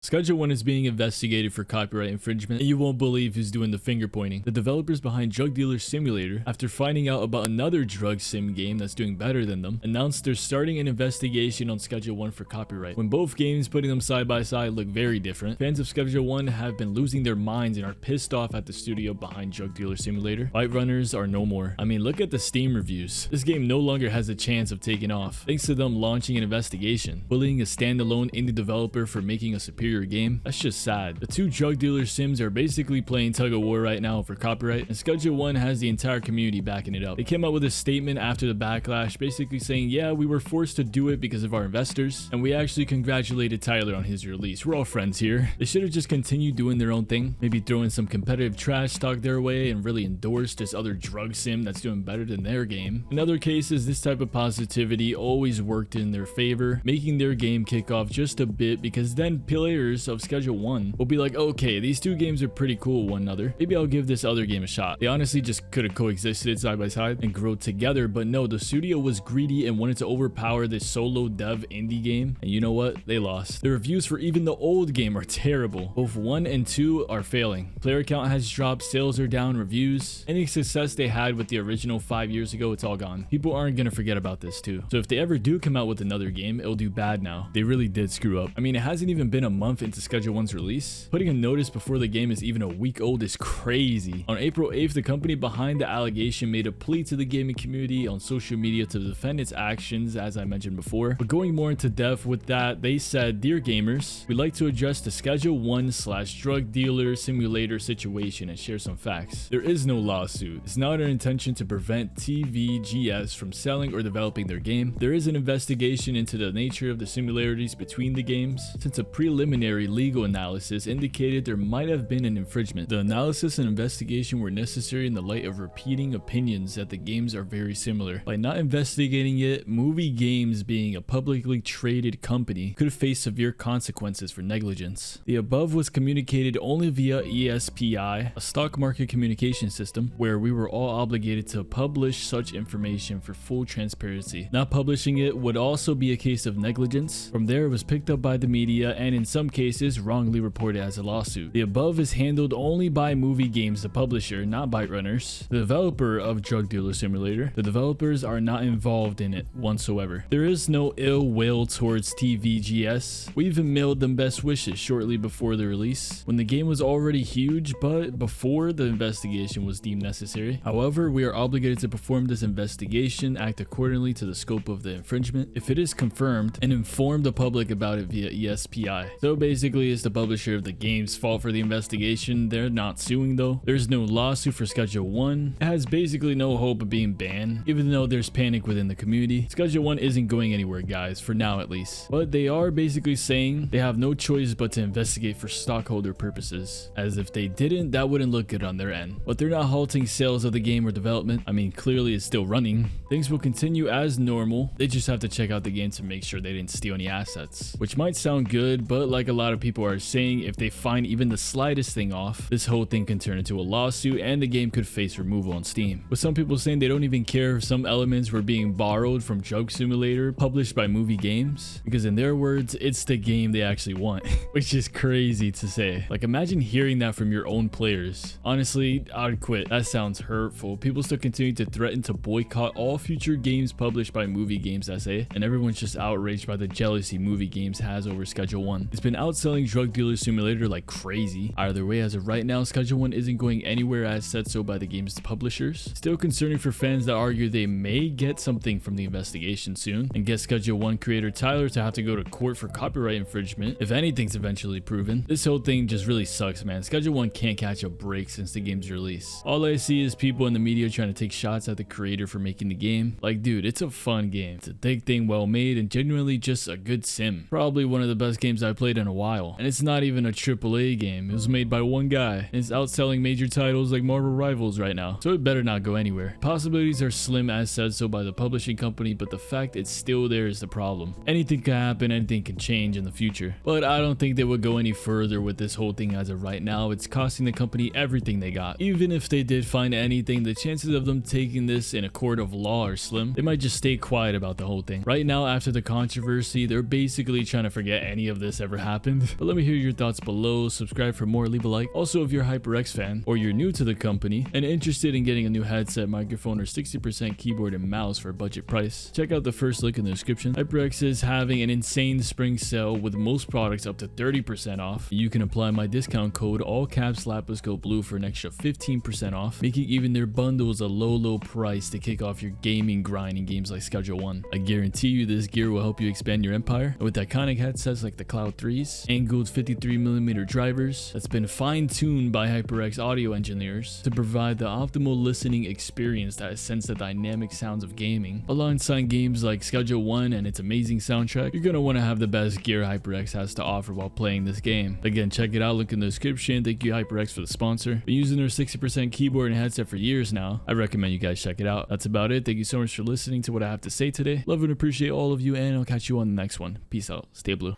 Schedule 1 is being investigated for copyright infringement, and you won't believe who's doing the finger pointing. The developers behind Drug Dealer Simulator, after finding out about another drug sim game that's doing better than them, announced they're starting an investigation on Schedule 1 for copyright. When both games, putting them side by side, look very different, fans of Schedule 1 have been losing their minds and are pissed off at the studio behind Drug Dealer Simulator. Bite runners are no more. I mean, look at the Steam reviews. This game no longer has a chance of taking off, thanks to them launching an investigation, bullying a standalone indie developer for making a superior game. That's just sad. The two drug dealer sims are basically playing tug of war right now for copyright, and Schedule 1 has the entire community backing it up. They came out with a statement after the backlash, basically saying, yeah, we were forced to do it because of our investors, and we actually congratulated Tyler on his release. We're all friends here. They should have just continued doing their own thing, maybe throwing some competitive trash talk their way and really endorse this other drug sim that's doing better than their game. In other cases, this type of positivity always worked in their favor, making their game kick off just a bit, because then players of Schedule 1 will be like, okay, these two games are pretty cool with one another. Maybe I'll give this other game a shot. They honestly just could have coexisted side by side and grow together, but no, the studio was greedy and wanted to overpower this solo dev indie game, and you know what? They lost. The reviews for even the old game are terrible. Both 1 and 2 are failing. Player count has dropped, sales are down, reviews. Any success they had with the original 5 years ago, it's all gone. People aren't gonna forget about this too. So if they ever do come out with another game, it'll do bad now. They really did screw up. I mean, it hasn't even been a month into Schedule 1's release. Putting a notice before the game is even a week old is crazy. On April 8th, the company behind the allegation made a plea to the gaming community on social media to defend its actions, as I mentioned before. But going more into depth with that, they said, "Dear gamers, we'd like to address the Schedule 1/drug dealer simulator situation and share some facts. There is no lawsuit. It's not our intention to prevent TVGS from selling or developing their game. There is an investigation into the nature of the similarities between the games, since a preliminary legal analysis indicated there might have been an infringement. The analysis and investigation were necessary in the light of repeating opinions that the games are very similar. By not investigating it, Movie Games, being a publicly traded company, could face severe consequences for negligence. The above was communicated only via ESPI, a stock market communication system, where we were all obligated to publish such information for full transparency. Not publishing it would also be a case of negligence. From there, it was picked up by the media and in some cases wrongly reported as a lawsuit. The above is handled only by Movie Games, the publisher, not Bite Runners, the developer of Drug Dealer Simulator. The developers are not involved in it whatsoever. There is no ill will towards TVGS. We even mailed them best wishes shortly before the release, when the game was already huge, but before the investigation was deemed necessary. However, we are obligated to perform this investigation, act accordingly to the scope of the infringement, if it is confirmed, and inform the public about it via ESPI. So basically, it's the publisher of the game's fault for the investigation. They're not suing though. There's no lawsuit for Schedule 1. It has basically no hope of being banned, even though there's panic within the community. Schedule 1 isn't going anywhere, guys, for now at least. But they are basically saying they have no choice but to investigate for stockholder purposes, as if they didn't, that wouldn't look good on their end. But they're not halting sales of the game or development. I mean, clearly it's still running. Things will continue as normal. They just have to check out the game to make sure they didn't steal any assets, which might sound good, but like a lot of people are saying, if they find even the slightest thing off, this whole thing can turn into a lawsuit and the game could face removal on Steam. With some people saying they don't even care if some elements were being borrowed from Drug Simulator published by Movie Games, because in their words, it's the game they actually want, which is crazy to say. Like, imagine hearing that from your own players. Honestly, I'd quit. That sounds hurtful. People still continue to threaten to boycott all future games published by Movie Games SA, and everyone's just outraged by the jealousy Movie Games has over Schedule 1. It's been outselling Drug Dealer Simulator like crazy. Either way, as of right now, Schedule 1 isn't going anywhere as said so by the game's publishers. Still concerning for fans that argue they may get something from the investigation soon, and get Schedule 1 creator Tyler to have to go to court for copyright infringement if anything's eventually proven. This whole thing just really sucks, man. Schedule 1 can't catch a break since the game's release. All I see is people in the media trying to take shots at the creator for making the game. Like, dude, it's a fun game. It's a thick thing, well made, and genuinely just a good sim. Probably one of the best games I've played in a while. And it's not even a AAA game. It was made by one guy, and it's outselling major titles like Marvel Rivals right now. So it better not go anywhere. Possibilities are slim as said so by the publishing company, but the fact it's still there is the problem. Anything can happen, anything can change in the future. But I don't think they would go any further with this whole thing as of right now. It's costing the company everything they got. Even if they did find anything, the chances of them taking this in a court of law are slim. They might just stay quiet about the whole thing. Right now, after the controversy, they're basically trying to forget any of this ever happened. happened. But let me hear your thoughts below. Subscribe for more, leave a like. Also, if you're a HyperX fan or you're new to the company and interested in getting a new headset, microphone, or 60% keyboard and mouse for a budget price, check out the first link in the description. HyperX is having an insane spring sale with most products up to 30% off. You can apply my discount code, all caps LapisGoBlue, for an extra 15% off, making even their bundles a low price to kick off your gaming grind in games like Schedule 1. I guarantee you this gear will help you expand your empire. And with iconic headsets like the Cloud 3s, angled 53mm drivers that's been fine-tuned by HyperX audio engineers to provide the optimal listening experience that ascends the dynamic sounds of gaming, alongside games like Schedule 1 and its amazing soundtrack, you're gonna want to have the best gear HyperX has to offer while playing this game. Again, check it out, link in the description. Thank you HyperX for the sponsor. Been using their 60% keyboard and headset for years now. I recommend you guys check it out. That's about it. Thank you so much for listening to what I have to say today. Love and appreciate all of you, and I'll catch you on the next one. Peace out. Stay blue.